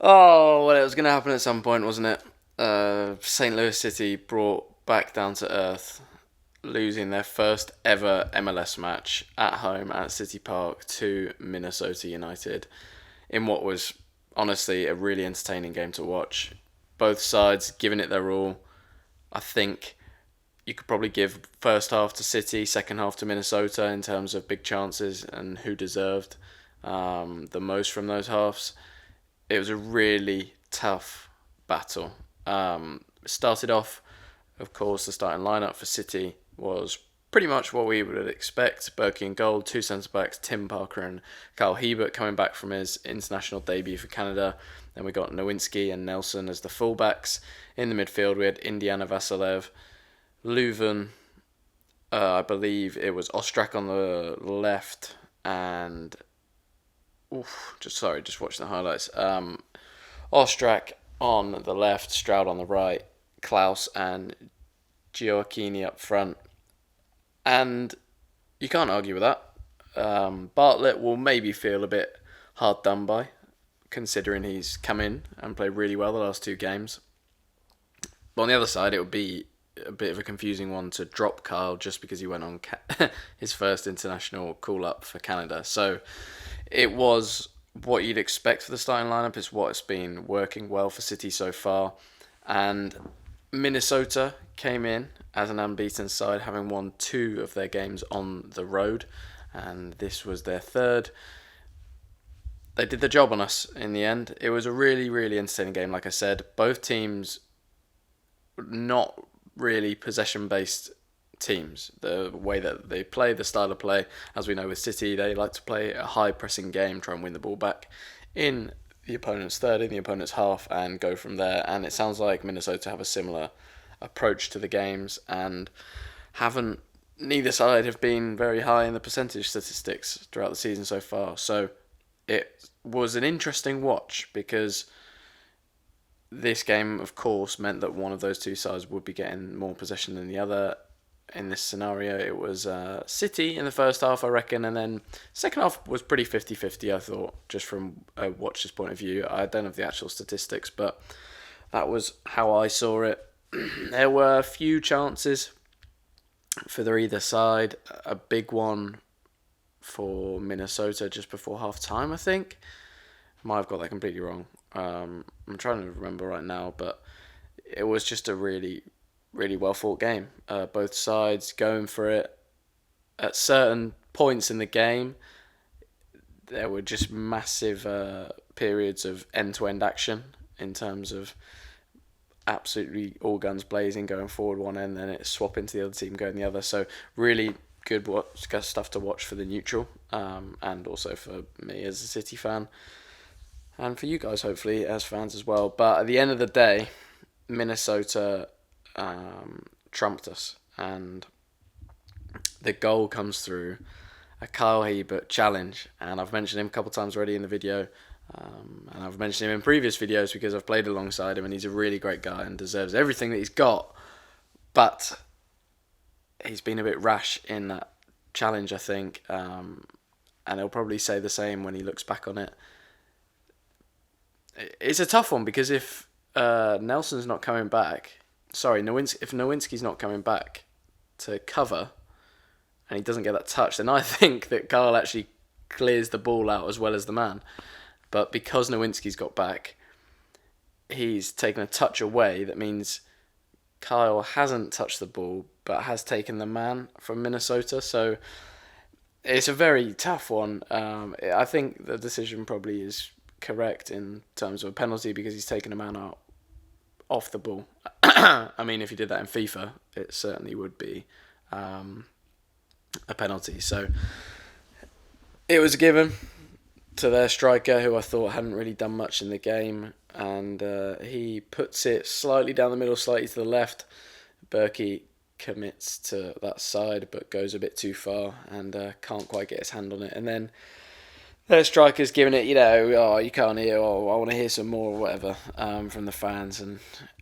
Oh, well, it was going to happen at some point, wasn't it? St. Louis City brought back down to earth, losing their first ever MLS match at home at City Park to Minnesota United in what was honestly a really entertaining game to watch. Both sides giving it their all. I think you could probably give first half to City, second half to Minnesota in terms of big chances and who deserved the most from those halves. It was a really tough battle. Started off, of course, the starting lineup for City was pretty much what we would expect. Berkey in goal, two centre backs, Tim Parker and Kyle Hebert coming back from his international debut for Canada. Then we got Nowinski and Nelson as the fullbacks. In the midfield, we had Indiana Vasilev, Leuven, I believe it was Ostrak on the left, and just watching the highlights. Ostrak on the left, Stroud on the right, Klaus and Gioacchini up front, and you can't argue with that. Bartlett will maybe feel a bit hard done by, considering he's come in and played really well the last two games. But on the other side, it would be a bit of a confusing one to drop Kyle just because he went on his first international call up for Canada. So it was what you'd expect for the starting lineup. It's what's been working well for City so far. And Minnesota came in as an unbeaten side, having won two of their games on the road, and this was their third. They did the job on us in the end. It was a really, really entertaining game, like I said. Both teams not really possession-based teams. The way that they play, the style of play, as we know with City, they like to play a high-pressing game, try and win the ball back in the opponent's third, in the opponent's half, and go from there. And it sounds like Minnesota have a similar approach to the games and haven't. Neither side have been very high in the percentage statistics throughout the season so far. So it was an interesting watch because this game, of course, meant that one of those two sides would be getting more possession than the other. In this scenario, it was City in the first half, I reckon, and then second half was pretty 50-50, I thought, just from a watcher's point of view. I don't have the actual statistics, but that was how I saw it. There were a few chances for either side. A big one for Minnesota just before half time, I think. Might have got that completely wrong. I'm trying to remember right now, but it was just a really, really well fought game. Both sides going for it. At certain points in the game, there were just massive periods of end-to-end action in terms of absolutely all guns blazing, going forward one end, then it swap into the other team, going the other. So really good stuff to watch for the neutral, and also for me as a City fan, and for you guys hopefully as fans as well. But at the end of the day, Minnesota trumped us, and the goal comes through a Kyle Hebert challenge, and I've mentioned him a couple of times already in the video. And I've mentioned him in previous videos because I've played alongside him, and he's a really great guy and deserves everything that he's got. But he's been a bit rash in that challenge, I think, and he'll probably say the same when he looks back on it. It's a tough one because if Nelson's not coming back, if Nowinski's not coming back to cover, and he doesn't get that touch, then I think that Kyle actually clears the ball out as well as the man. But because Nowinski's got back, he's taken a touch away. That means Kyle hasn't touched the ball, but has taken the man from Minnesota. So it's a very tough one. I think the decision probably is correct in terms of a penalty because he's taken a man out off the ball. I mean, if you did that in FIFA, it certainly would be a penalty. So it was a given to their striker, who I thought hadn't really done much in the game, and he puts it slightly down the middle, slightly to the left. Berkey commits to that side, but goes a bit too far and can't quite get his hand on it. And then their striker's giving it, oh, you can't hear, oh, I want to hear some more, or whatever, from the fans, and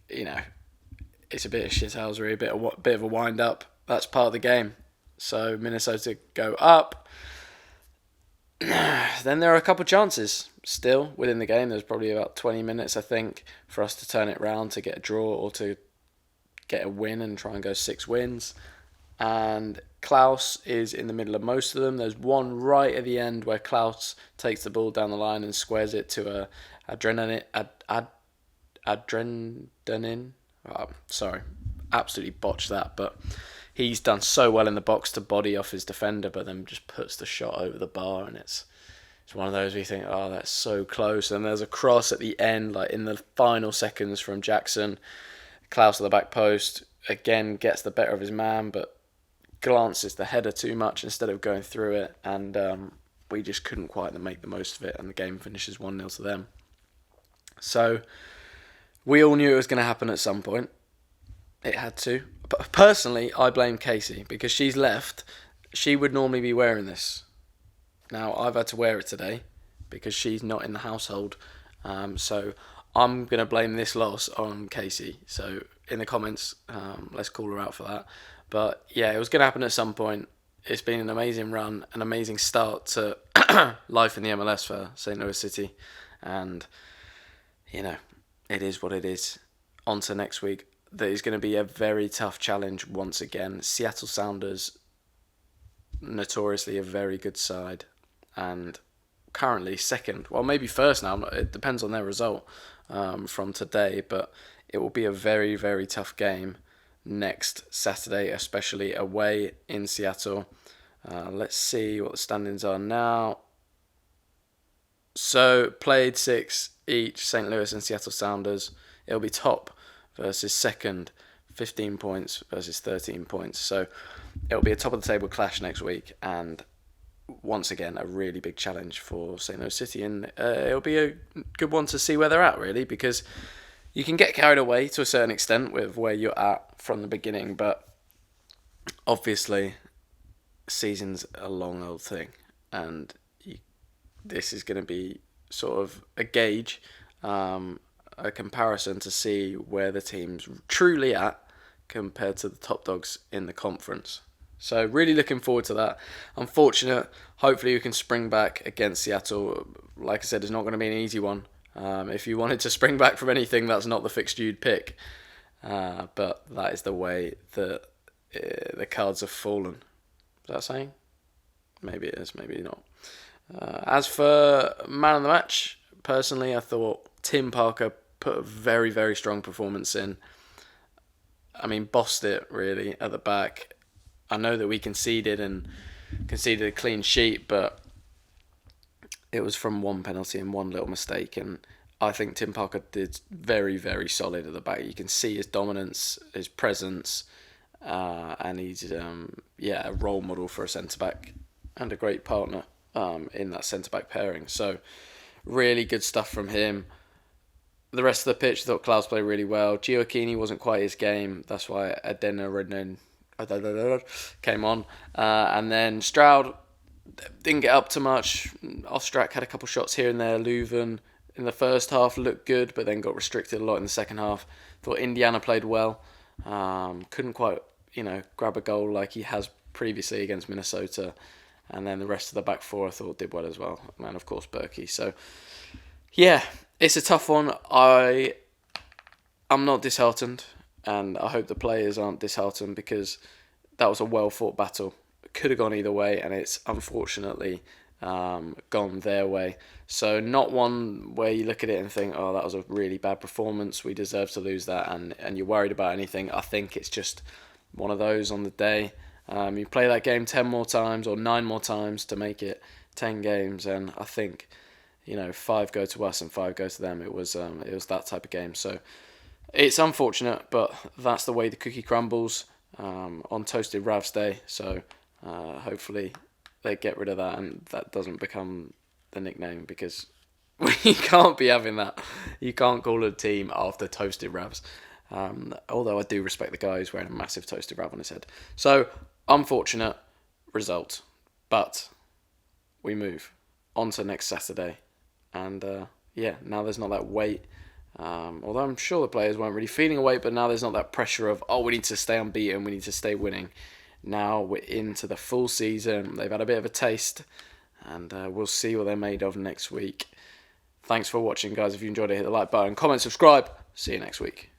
it's a bit of shithousery, a bit of a wind up. That's part of the game. So Minnesota go up. Then there are a couple of chances. still within the game. There's probably about 20 minutes, I think, for us to turn it round to get a draw or to get a win and try and go 6 wins. And Klaus is in the middle of most of them. There's one right at the end where Klaus takes the ball down the line and squares it to Adrenaline. Oh, sorry, absolutely botched that. But he's done so well in the box to body off his defender, but then just puts the shot over the bar, and it's one of those where you think, oh, that's so close. And there's a cross at the end, like in the final seconds from Jackson. Klaus at the back post, again, gets the better of his man, but glances the header too much instead of going through it. And we just couldn't quite make the most of it, and the game finishes 1-0 to them. So we all knew it was going to happen at some point. It had to. But personally, I blame Casey, because she's left. She would normally be wearing this. Now, I've had to wear it today because she's not in the household. So I'm going to blame this loss on Casey. So in the comments, let's call her out for that. But yeah, it was going to happen at some point. It's been an amazing run, an amazing start to life in the MLS for St. Louis City. And, you know, it is what it is. On to next week. There is going to be a very tough challenge once again. Seattle Sounders, notoriously a very good side, and currently second. Well, maybe first now. It depends on their result from today, but it will be a very, very tough game next Saturday, especially away in Seattle. Let's see what the standings are now. So, played 6 each, St. Louis and Seattle Sounders. It'll be top versus second, 15 points versus 13 points. So, it'll be a top of the table clash next week, and once again, a really big challenge for St. Louis City. And it'll be a good one to see where they're at, really, because you can get carried away to a certain extent with where you're at from the beginning, but obviously, season's a long old thing, and this is going to be sort of a gauge, a comparison to see where the team's truly at compared to the top dogs in the conference. So really looking forward to that. Unfortunate. Hopefully we can spring back against Seattle. Like I said, it's not going to be an easy one. If you wanted to spring back from anything, that's not the fixture you'd pick. But that is the way that the cards have fallen. Is that saying? Maybe it is, maybe not. As for man of the match, personally, I thought Tim Parker put a very, very strong performance in. I mean, bossed it, really, at the back. I know that we conceded a clean sheet, but it was from one penalty and one little mistake. And I think Tim Parker did very, very solid at the back. You can see his dominance, his presence, and he's a role model for a centre-back and a great partner in that centre-back pairing. So really good stuff from him. The rest of the pitch, I thought Klaus played really well. Gioacchini wasn't quite his game. That's why Adrenaline came on. And then Stroud didn't get up to much. Ostrak had a couple shots here and there. Leuven in the first half looked good, but then got restricted a lot in the second half. Thought Indiana played well. Couldn't quite, grab a goal like he has previously against Minnesota. And then the rest of the back four I thought did well as well. And of course Berkey. So, yeah, it's a tough one. I'm not disheartened. And I hope the players aren't disheartened, because that was a well-fought battle. It could have gone either way, and it's unfortunately gone their way. So not one where you look at it and think, oh, that was a really bad performance, we deserve to lose that, and you're worried about anything. I think it's just one of those on the day. You play that game 10 more times or 9 more times to make it 10 games, and I think 5 go to us and 5 go to them. It was that type of game. So it's unfortunate, but that's the way the cookie crumbles on Toasted Ravs Day. So hopefully they get rid of that and that doesn't become the nickname, because we can't be having that. You can't call a team after Toasted Ravs. Although I do respect the guy who's wearing a massive Toasted Rav on his head. So unfortunate result, but we move on to next Saturday. And now there's not that weight. Although I'm sure the players weren't really feeling a weight, but now there's not that pressure of, we need to stay unbeaten, we need to stay winning. Now we're into the full season. They've had a bit of a taste, and we'll see what they're made of next week. Thanks for watching, guys. If you enjoyed it, hit the like button, comment, subscribe. See you next week.